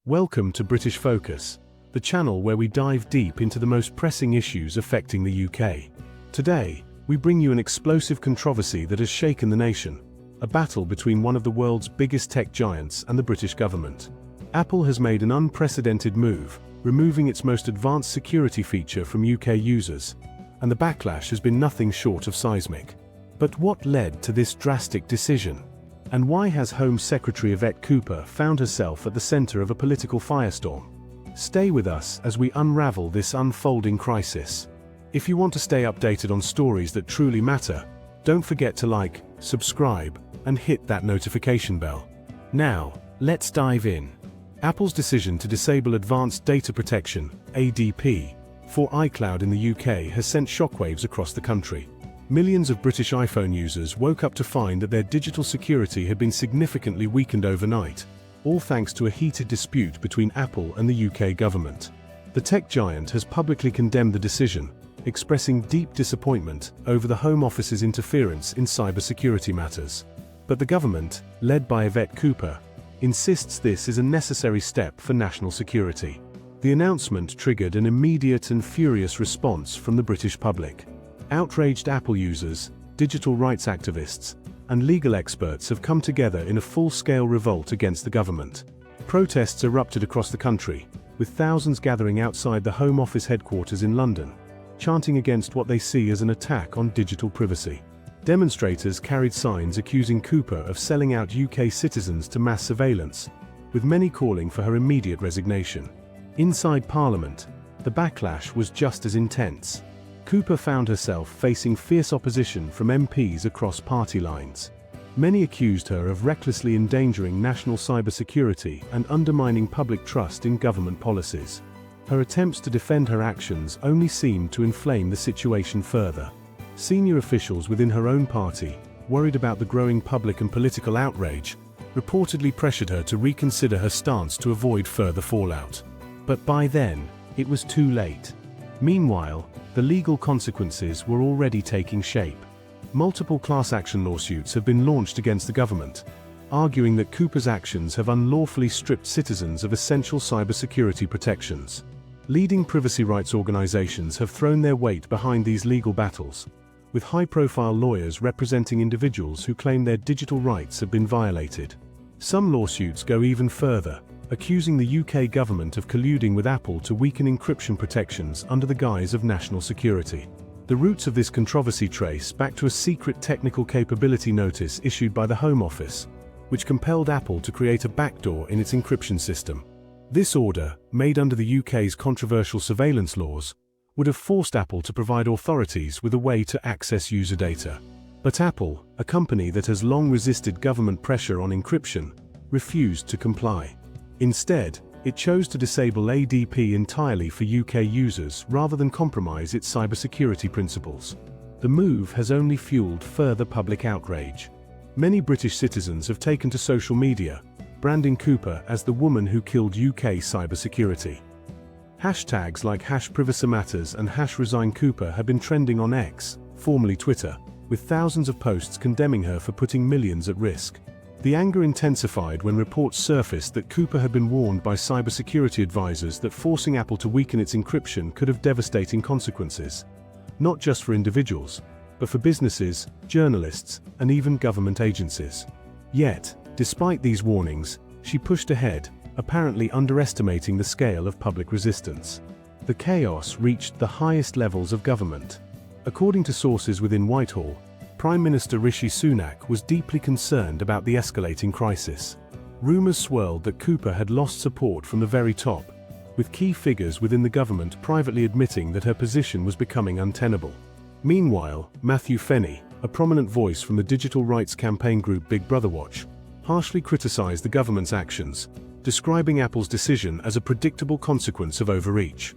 Welcome to British Focus, the channel where we dive deep into the most pressing issues affecting the UK. Today, we bring you an explosive controversy that has shaken the nation, a battle between one of the world's biggest tech giants and the British government. Apple has made an unprecedented move, removing its most advanced security feature from UK users, and the backlash has been nothing short of seismic. But what led to this drastic decision? And why has Home Secretary Yvette Cooper found herself at the center of a political firestorm? Stay with us as we unravel this unfolding crisis. If you want to stay updated on stories that truly matter, don't forget to like, subscribe, and hit that notification bell. Now, let's dive in. Apple's decision to disable Advanced Data Protection, ADP, for iCloud in the UK has sent shockwaves across the country. Millions of British iPhone users woke up to find that their digital security had been significantly weakened overnight, all thanks to a heated dispute between Apple and the UK government. The tech giant has publicly condemned the decision, expressing deep disappointment over the Home Office's interference in cybersecurity matters. But the government, led by Yvette Cooper, insists this is a necessary step for national security. The announcement triggered an immediate and furious response from the British public. Outraged Apple users, digital rights activists, and legal experts have come together in a full-scale revolt against the government. Protests erupted across the country, with thousands gathering outside the Home Office headquarters in London, chanting against what they see as an attack on digital privacy. Demonstrators carried signs accusing Cooper of selling out UK citizens to mass surveillance, with many calling for her immediate resignation. Inside Parliament, the backlash was just as intense. Cooper found herself facing fierce opposition from MPs across party lines. Many accused her of recklessly endangering national cybersecurity and undermining public trust in government policies. Her attempts to defend her actions only seemed to inflame the situation further. Senior officials within her own party, worried about the growing public and political outrage, reportedly pressured her to reconsider her stance to avoid further fallout. But by then, it was too late. Meanwhile, the legal consequences were already taking shape. Multiple class action lawsuits have been launched against the government, arguing that Cooper's actions have unlawfully stripped citizens of essential cybersecurity protections. Leading privacy rights organizations have thrown their weight behind these legal battles, with high-profile lawyers representing individuals who claim their digital rights have been violated. Some lawsuits go even further, accusing the UK government of colluding with Apple to weaken encryption protections under the guise of national security. The roots of this controversy trace back to a secret technical capability notice issued by the Home Office, which compelled Apple to create a backdoor in its encryption system. This order, made under the UK's controversial surveillance laws, would have forced Apple to provide authorities with a way to access user data. But Apple, a company that has long resisted government pressure on encryption, refused to comply. Instead, it chose to disable ADP entirely for UK users rather than compromise its cybersecurity principles. The move has only fueled further public outrage. Many British citizens have taken to social media, branding Cooper as the woman who killed UK cybersecurity. Hashtags like #PrivacyMatters and #ResignCooper have been trending on X, formerly Twitter, with thousands of posts condemning her for putting millions at risk. The anger intensified when reports surfaced that Cooper had been warned by cybersecurity advisors that forcing Apple to weaken its encryption could have devastating consequences, not just for individuals, but for businesses, journalists, and even government agencies. Yet, despite these warnings, she pushed ahead, apparently underestimating the scale of public resistance. The chaos reached the highest levels of government. According to sources within Whitehall, Prime Minister Rishi Sunak was deeply concerned about the escalating crisis. Rumours swirled that Cooper had lost support from the very top, with key figures within the government privately admitting that her position was becoming untenable. Meanwhile, Matthew Fenny, a prominent voice from the digital rights campaign group Big Brother Watch, harshly criticised the government's actions, describing Apple's decision as a predictable consequence of overreach.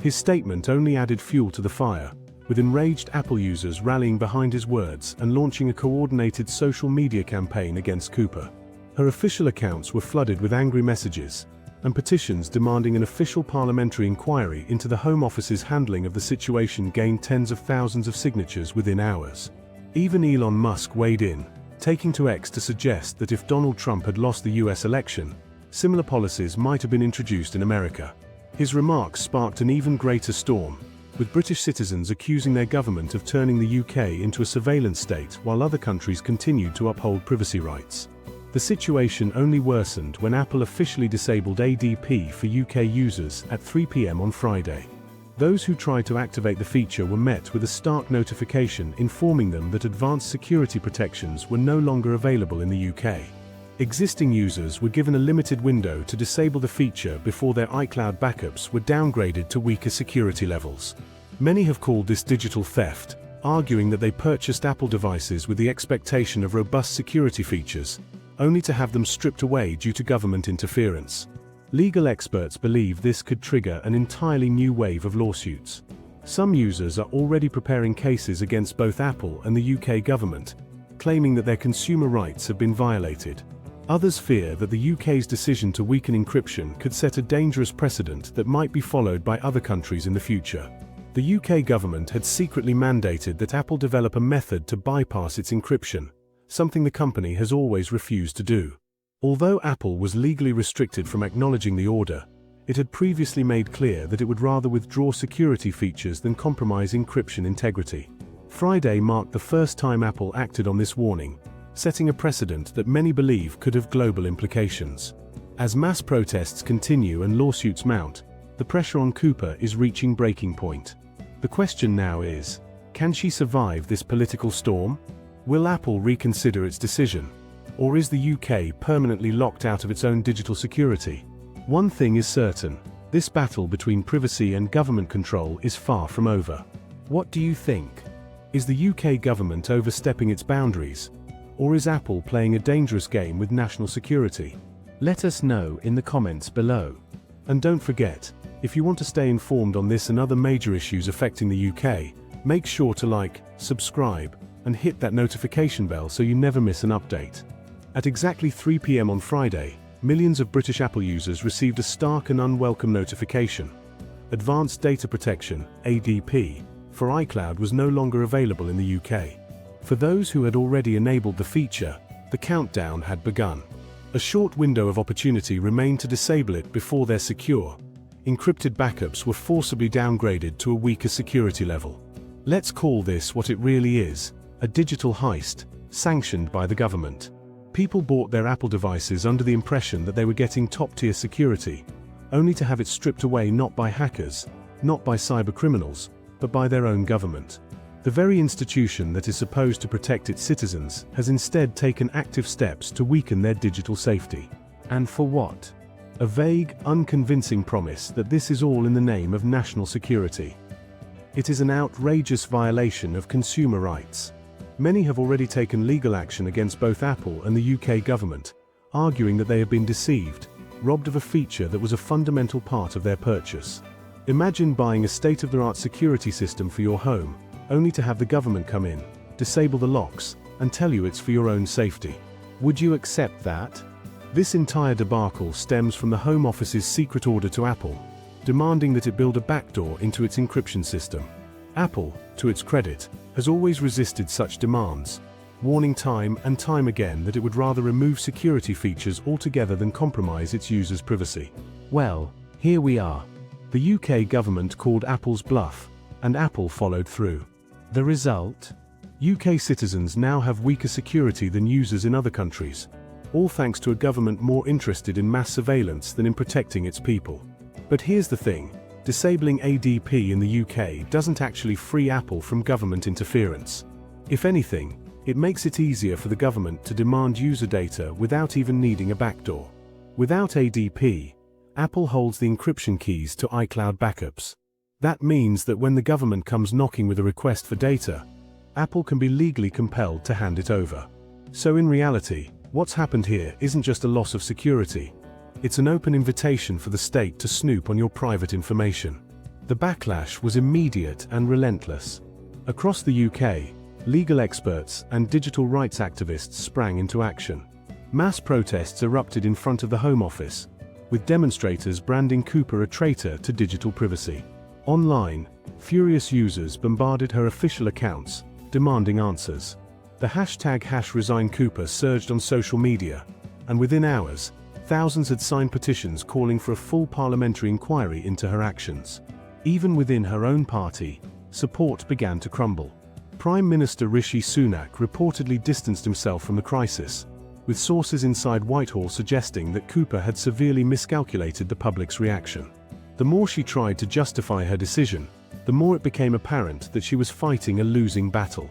His statement only added fuel to the fire, with enraged Apple users rallying behind his words and launching a coordinated social media campaign against Cooper. Her official accounts were flooded with angry messages, and petitions demanding an official parliamentary inquiry into the Home Office's handling of the situation gained tens of thousands of signatures within hours. Even Elon Musk weighed in, taking to X to suggest that if Donald Trump had lost the US election, similar policies might have been introduced in America. His remarks sparked an even greater storm, with British citizens accusing their government of turning the UK into a surveillance state while other countries continued to uphold privacy rights. The situation only worsened when Apple officially disabled ADP for UK users at 3 p.m. on Friday. Those who tried to activate the feature were met with a stark notification informing them that advanced security protections were no longer available in the UK. Existing users were given a limited window to disable the feature before their iCloud backups were downgraded to weaker security levels. Many have called this digital theft, arguing that they purchased Apple devices with the expectation of robust security features, only to have them stripped away due to government interference. Legal experts believe this could trigger an entirely new wave of lawsuits. Some users are already preparing cases against both Apple and the UK government, claiming that their consumer rights have been violated. Others fear that the UK's decision to weaken encryption could set a dangerous precedent that might be followed by other countries in the future. The UK government had secretly mandated that Apple develop a method to bypass its encryption, something the company has always refused to do. Although Apple was legally restricted from acknowledging the order, it had previously made clear that it would rather withdraw security features than compromise encryption integrity. Friday marked the first time Apple acted on this warning, setting a precedent that many believe could have global implications. As mass protests continue and lawsuits mount, the pressure on Cooper is reaching breaking point. The question now is, can she survive this political storm? Will Apple reconsider its decision? Or is the UK permanently locked out of its own digital security? One thing is certain, this battle between privacy and government control is far from over. What do you think? Is the UK government overstepping its boundaries? Or is Apple playing a dangerous game with national security? Let us know in the comments below. And don't forget, if you want to stay informed on this and other major issues affecting the UK, make sure to like, subscribe, and hit that notification bell so you never miss an update. At exactly 3 p.m. on Friday, millions of British Apple users received a stark and unwelcome notification. Advanced Data Protection, ADP, for iCloud was no longer available in the UK. For those who had already enabled the feature, the countdown had begun. A short window of opportunity remained to disable it before their secure, encrypted backups were forcibly downgraded to a weaker security level. Let's call this what it really is, a digital heist, sanctioned by the government. People bought their Apple devices under the impression that they were getting top-tier security, only to have it stripped away not by hackers, not by cybercriminals, but by their own government. The very institution that is supposed to protect its citizens has instead taken active steps to weaken their digital safety. And for what? A vague, unconvincing promise that this is all in the name of national security. It is an outrageous violation of consumer rights. Many have already taken legal action against both Apple and the UK government, arguing that they have been deceived, robbed of a feature that was a fundamental part of their purchase. Imagine buying a state-of-the-art security system for your home, only to have the government come in, disable the locks, and tell you it's for your own safety. Would you accept that? This entire debacle stems from the Home Office's secret order to Apple, demanding that it build a backdoor into its encryption system. Apple, to its credit, has always resisted such demands, warning time and time again that it would rather remove security features altogether than compromise its users' privacy. Well, here we are. The UK government called Apple's bluff, and Apple followed through. The result? UK citizens now have weaker security than users in other countries, all thanks to a government more interested in mass surveillance than in protecting its people. But here's the thing, disabling ADP in the UK doesn't actually free Apple from government interference. If anything, it makes it easier for the government to demand user data without even needing a backdoor. Without ADP, Apple holds the encryption keys to iCloud backups. That means that when the government comes knocking with a request for data, Apple can be legally compelled to hand it over. So in reality, what's happened here isn't just a loss of security. It's an open invitation for the state to snoop on your private information. The backlash was immediate and relentless. Across the UK, legal experts and digital rights activists sprang into action. Mass protests erupted in front of the Home Office, with demonstrators branding Cooper a traitor to digital privacy. Online, furious users bombarded her official accounts, demanding answers. The hashtag #ResignCooper surged on social media, and within hours, Thousands had signed petitions calling for a full parliamentary inquiry into her actions. Even within her own party, support began to crumble. Prime Minister Rishi Sunak reportedly distanced himself from the crisis, with sources inside Whitehall suggesting that Cooper had severely miscalculated the public's reaction. The more she tried to justify her decision, the more it became apparent that she was fighting a losing battle.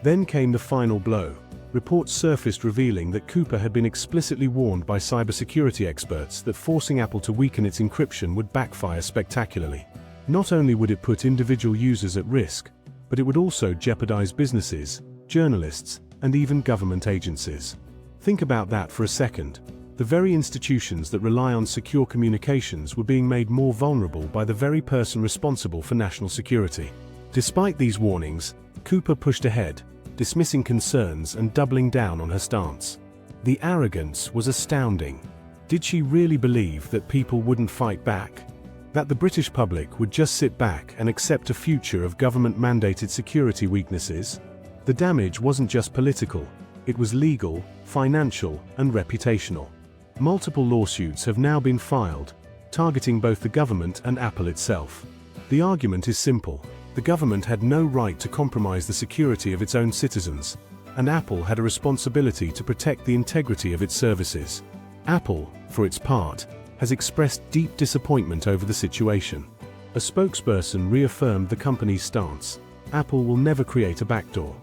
Then came the final blow. Reports surfaced revealing that Cooper had been explicitly warned by cybersecurity experts that forcing Apple to weaken its encryption would backfire spectacularly. Not only would it put individual users at risk, but it would also jeopardize businesses, journalists, and even government agencies. Think about that for a second. The very institutions that rely on secure communications were being made more vulnerable by the very person responsible for national security. Despite these warnings, Cooper pushed ahead, dismissing concerns and doubling down on her stance. The arrogance was astounding. Did she really believe that people wouldn't fight back? That the British public would just sit back and accept a future of government-mandated security weaknesses? The damage wasn't just political, it was legal, financial, and reputational. Multiple lawsuits have now been filed, targeting both the government and Apple itself. The argument is simple. The government had no right to compromise the security of its own citizens, and Apple had a responsibility to protect the integrity of its services. Apple, for its part, has expressed deep disappointment over the situation. A spokesperson reaffirmed the company's stance. Apple will never create a backdoor.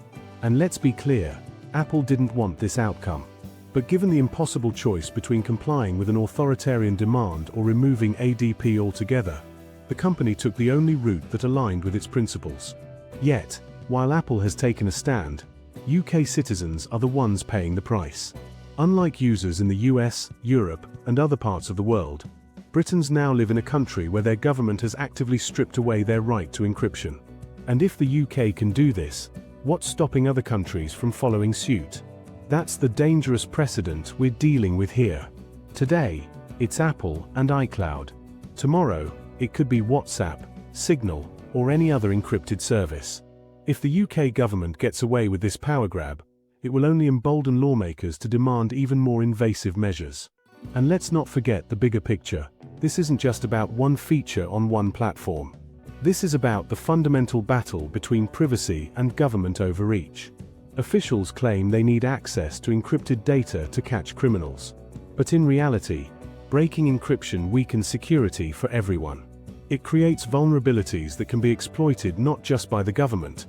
And let's be clear, Apple didn't want this outcome. But given the impossible choice between complying with an authoritarian demand or removing ADP altogether, the company took the only route that aligned with its principles. Yet, while Apple has taken a stand, UK citizens are the ones paying the price. Unlike users in the US, Europe, and other parts of the world, Britons now live in a country where their government has actively stripped away their right to encryption. And if the UK can do this, what's stopping other countries from following suit? That's the dangerous precedent we're dealing with here. Today, it's Apple and iCloud. Tomorrow, it could be WhatsApp, Signal, or any other encrypted service. If the UK government gets away with this power grab, it will only embolden lawmakers to demand even more invasive measures. And let's not forget the bigger picture. This isn't just about one feature on one platform. This is about the fundamental battle between privacy and government overreach. Officials claim they need access to encrypted data to catch criminals. But in reality, breaking encryption weakens security for everyone. It creates vulnerabilities that can be exploited not just by the government,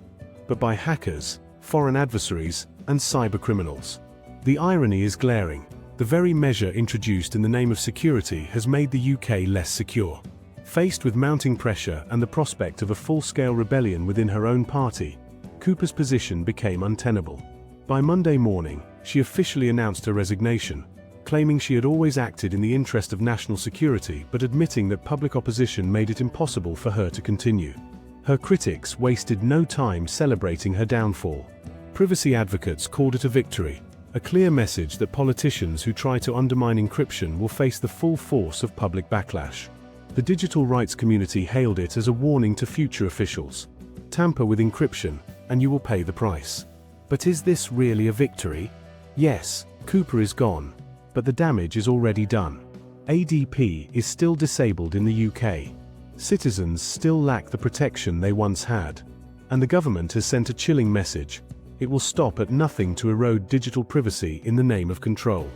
but by hackers, foreign adversaries, and cybercriminals. The irony is glaring. The very measure introduced in the name of security has made the UK less secure. Faced with mounting pressure and the prospect of a full-scale rebellion within her own party, Cooper's position became untenable. By Monday morning, she officially announced her resignation, claiming she had always acted in the interest of national security but admitting that public opposition made it impossible for her to continue. Her critics wasted no time celebrating her downfall. Privacy advocates called it a victory, a clear message that politicians who try to undermine encryption will face the full force of public backlash. The digital rights community hailed it as a warning to future officials. Tamper with encryption, and you will pay the price. But is this really a victory? Yes, Cooper is gone, but the damage is already done. ADP is still disabled in the UK. Citizens still lack the protection they once had. And the government has sent a chilling message. It will stop at nothing to erode digital privacy in the name of control.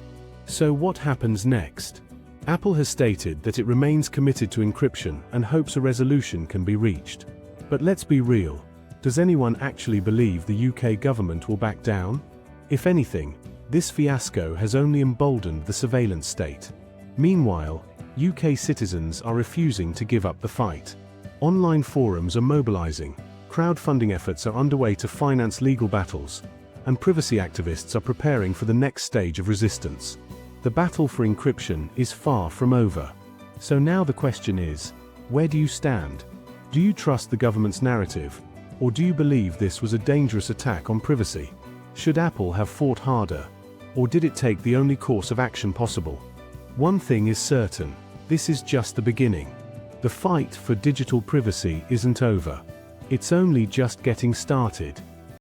So what happens next? Apple has stated that it remains committed to encryption and hopes a resolution can be reached. But let's be real. Does anyone actually believe the UK government will back down? If anything, this fiasco has only emboldened the surveillance state. Meanwhile, UK citizens are refusing to give up the fight. Online forums are mobilizing, crowdfunding efforts are underway to finance legal battles, and privacy activists are preparing for the next stage of resistance. The battle for encryption is far from over. So now the question is, where do you stand? Do you trust the government's narrative? Or do you believe this was a dangerous attack on privacy? Should Apple have fought harder? Or did it take the only course of action possible? One thing is certain, this is just the beginning. The fight for digital privacy isn't over. It's only just getting started.